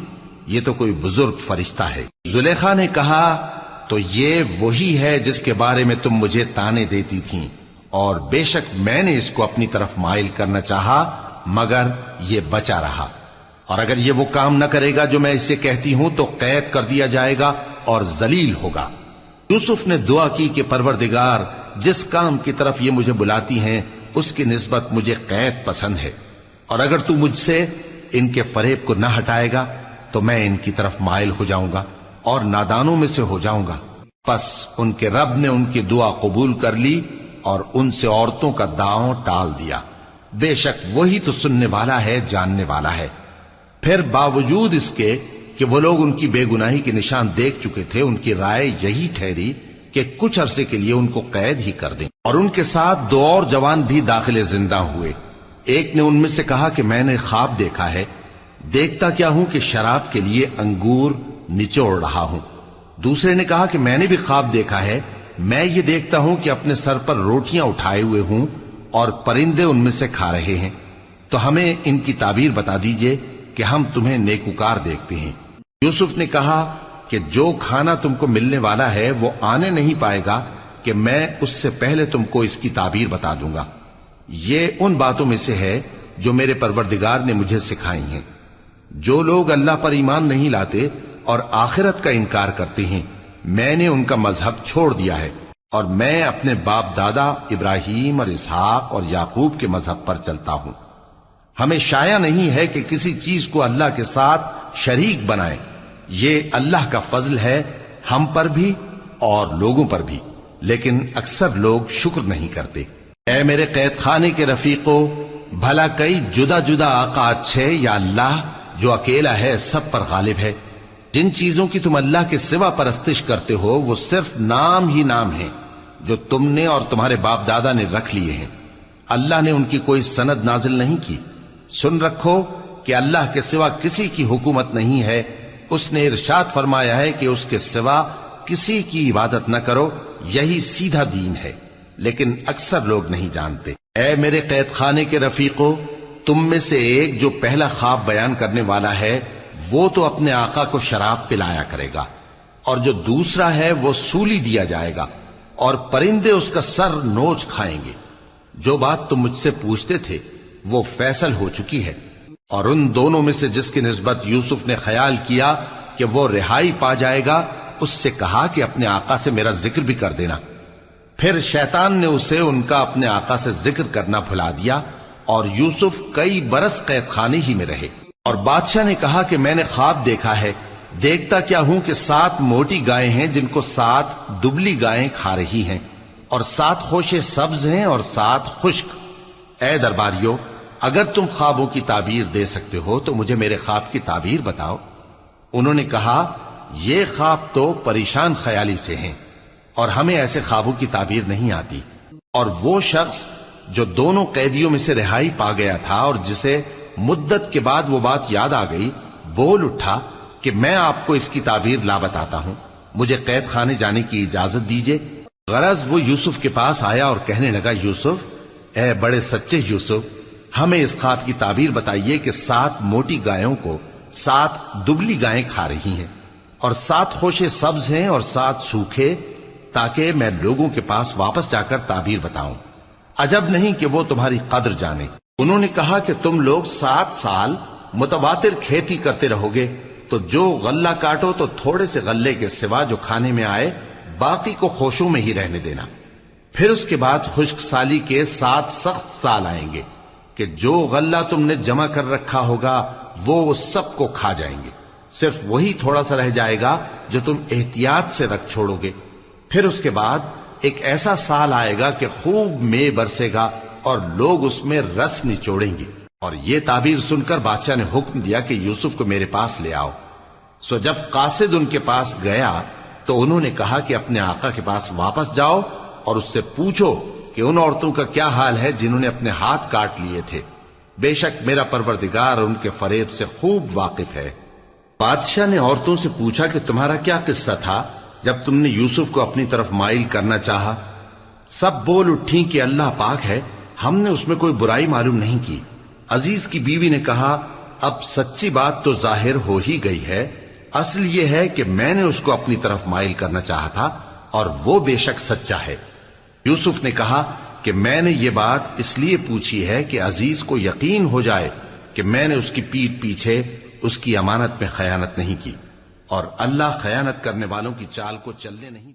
یہ تو کوئی بزرگ فرشتہ ہے۔ زلیخا نے کہا، تو یہ وہی ہے جس کے بارے میں تم مجھے تانے دیتی تھیں، اور بے شک میں نے اس کو اپنی طرف مائل کرنا چاہا مگر یہ بچا رہا، اور اگر یہ وہ کام نہ کرے گا جو میں اسے کہتی ہوں تو قید کر دیا جائے گا اور ذلیل ہوگا۔ یوسف نے دعا کی کہ پروردگار، جس کام کی طرف یہ مجھے بلاتی ہیں اس کی نسبت مجھے قید پسند ہے، اور اگر تو مجھ سے ان کے فریب کو نہ ہٹائے گا تو میں ان کی طرف مائل ہو جاؤں گا اور نادانوں میں سے ہو جاؤں گا۔ پس ان کے رب نے ان کی دعا قبول کر لی اور ان سے عورتوں کا داؤں ٹال دیا، بے شک وہی تو سننے والا ہے، جاننے والا ہے۔ پھر باوجود اس کے کہ وہ لوگ ان کی بے گناہی کے نشان دیکھ چکے تھے، ان کی رائے یہی ٹھہری کہ کچھ عرصے کے لیے ان کو قید ہی کر دیں۔ اور ان کے ساتھ دو اور جوان بھی داخل زندہ ہوئے۔ ایک نے ان میں سے کہا کہ میں نے خواب دیکھا ہے، دیکھتا کیا ہوں کہ شراب کے لیے انگور نچوڑ رہا ہوں۔ دوسرے نے کہا کہ میں نے بھی خواب دیکھا ہے، میں یہ دیکھتا ہوں کہ اپنے سر پر روٹیاں اٹھائے ہوئے ہوں اور پرندے ان میں سے کھا رہے ہیں، تو ہمیں ان کی تعبیر بتا دیجئے کہ ہم تمہیں نیکوکار دیکھتے ہیں۔ یوسف نے کہا کہ جو کھانا تم کو ملنے والا ہے وہ آنے نہیں پائے گا کہ میں اس سے پہلے تم کو اس کی تعبیر بتا دوں گا۔ یہ ان باتوں میں سے ہے جو میرے پروردگار نے مجھے سکھائی ہیں۔ جو لوگ اللہ پر ایمان نہیں لاتے اور آخرت کا انکار کرتے ہیں، میں نے ان کا مذہب چھوڑ دیا ہے، اور میں اپنے باپ دادا ابراہیم اور اسحاق اور یعقوب کے مذہب پر چلتا ہوں۔ ہمیں شایع نہیں ہے کہ کسی چیز کو اللہ کے ساتھ شریک بنائیں، یہ اللہ کا فضل ہے ہم پر بھی اور لوگوں پر بھی، لیکن اکثر لوگ شکر نہیں کرتے۔ اے میرے قید خانے کے رفیقو، بھلا کئی جدا جدا آقا اچھے یا اللہ جو اکیلا ہے سب پر غالب ہے؟ جن چیزوں کی تم اللہ کے سوا پرستش کرتے ہو وہ صرف نام ہی نام ہیں جو تم نے اور تمہارے باپ دادا نے رکھ لیے ہیں، اللہ نے ان کی کوئی سند نازل نہیں کی۔ سن رکھو کہ اللہ کے سوا کسی کی حکومت نہیں ہے، اس نے ارشاد فرمایا ہے کہ اس کے سوا کسی کی عبادت نہ کرو، یہی سیدھا دین ہے۔ لیکن اکثر لوگ نہیں جانتے۔ اے میرے قید خانے کے رفیقو، تم میں سے ایک جو پہلا خواب بیان کرنے والا ہے وہ تو اپنے آقا کو شراب پلایا کرے گا، اور جو دوسرا ہے وہ سولی دیا جائے گا، اور پرندے اس کا سر نوچ کھائیں گے۔ جو بات تم مجھ سے پوچھتے تھے وہ فیصل ہو چکی ہے۔ اور ان دونوں میں سے جس کی نسبت یوسف نے خیال کیا کہ وہ رہائی پا جائے گا، اس سے کہا کہ اپنے آقا سے میرا ذکر بھی کر دینا۔ پھر شیطان نے اسے ان کا اپنے آقا سے ذکر کرنا بھلا دیا، اور یوسف کئی برس قید خانے ہی میں رہے۔ اور بادشاہ نے کہا کہ میں نے خواب دیکھا ہے، دیکھتا کیا ہوں کہ 7 موٹی گائیں ہیں جن کو 7 دبلی گائیں کھا رہی ہیں، اور 7 خوشے سبز ہیں اور 7 خشک۔ اے درباریو، اگر تم خوابوں کی تعبیر دے سکتے ہو تو مجھے میرے خواب کی تعبیر بتاؤ۔ انہوں نے کہا، یہ خواب تو پریشان خیالی سے ہیں، اور ہمیں ایسے خوابوں کی تعبیر نہیں آتی۔ اور وہ شخص جو دونوں قیدیوں میں سے رہائی پا گیا تھا اور جسے مدت کے بعد وہ بات یاد آ گئی، بول اٹھا کہ میں آپ کو اس کی تعبیر لا بتاتا ہوں، مجھے قید خانے جانے کی اجازت دیجیے۔ غرض وہ یوسف کے پاس آیا اور کہنے لگا، یوسف، اے بڑے سچے یوسف، ہمیں اس خواب کی تعبیر بتائیے کہ 7 موٹی گایوں کو 7 دبلی گائیں کھا رہی ہیں، اور 7 خوشے سبز ہیں اور 7 سوکھے، تاکہ میں لوگوں کے پاس واپس جا کر تعبیر بتاؤں۔ عجب نہیں کہ وہ تمہاری قدر جانے۔ انہوں نے کہا کہ تم لوگ 7 سال متواتر کھیتی کرتے رہو گے، تو جو غلہ کاٹو تو تھوڑے سے غلے کے سوا جو کھانے میں آئے باقی کو خوشوں میں ہی رہنے دینا۔ پھر اس کے بعد خشک سالی کے 7 سخت سال آئیں گے کہ جو غلہ تم نے جمع کر رکھا ہوگا وہ سب کو کھا جائیں گے، صرف وہی تھوڑا سا رہ جائے گا جو تم احتیاط سے رکھ چھوڑو گے۔ پھر اس کے بعد ایک ایسا سال آئے گا کہ خوب مے برسے گا اور لوگ اس میں رس نچوڑیں گے۔ اور یہ تعبیر سن کر بادشاہ نے حکم دیا کہ یوسف کو میرے پاس لے آؤ۔ سو جب قاصد ان کے پاس گیا تو انہوں نے کہا کہ اپنے آقا کے پاس واپس جاؤ اور اس سے پوچھو کہ ان عورتوں کا کیا حال ہے جنہوں نے اپنے ہاتھ کاٹ لیے تھے، بے شک میرا پروردگار ان کے فریب سے خوب واقف ہے۔ بادشاہ نے عورتوں سے پوچھا کہ تمہارا کیا قصہ تھا جب تم نے یوسف کو اپنی طرف مائل کرنا چاہا؟ سب بول اٹھیں کہ اللہ پاک ہے، ہم نے اس میں کوئی برائی معلوم نہیں کی۔ عزیز کی بیوی نے کہا، اب سچی بات تو ظاہر ہو ہی گئی ہے، اصل یہ ہے کہ میں نے اس کو اپنی طرف مائل کرنا چاہا تھا اور وہ بے شک سچا ہے۔ یوسف نے کہا کہ میں نے یہ بات اس لیے پوچھی ہے کہ عزیز کو یقین ہو جائے کہ میں نے اس کی پیٹھ پیچھے اس کی امانت میں خیانت نہیں کی، اور اللہ خیانت کرنے والوں کی چال کو چلنے نہیں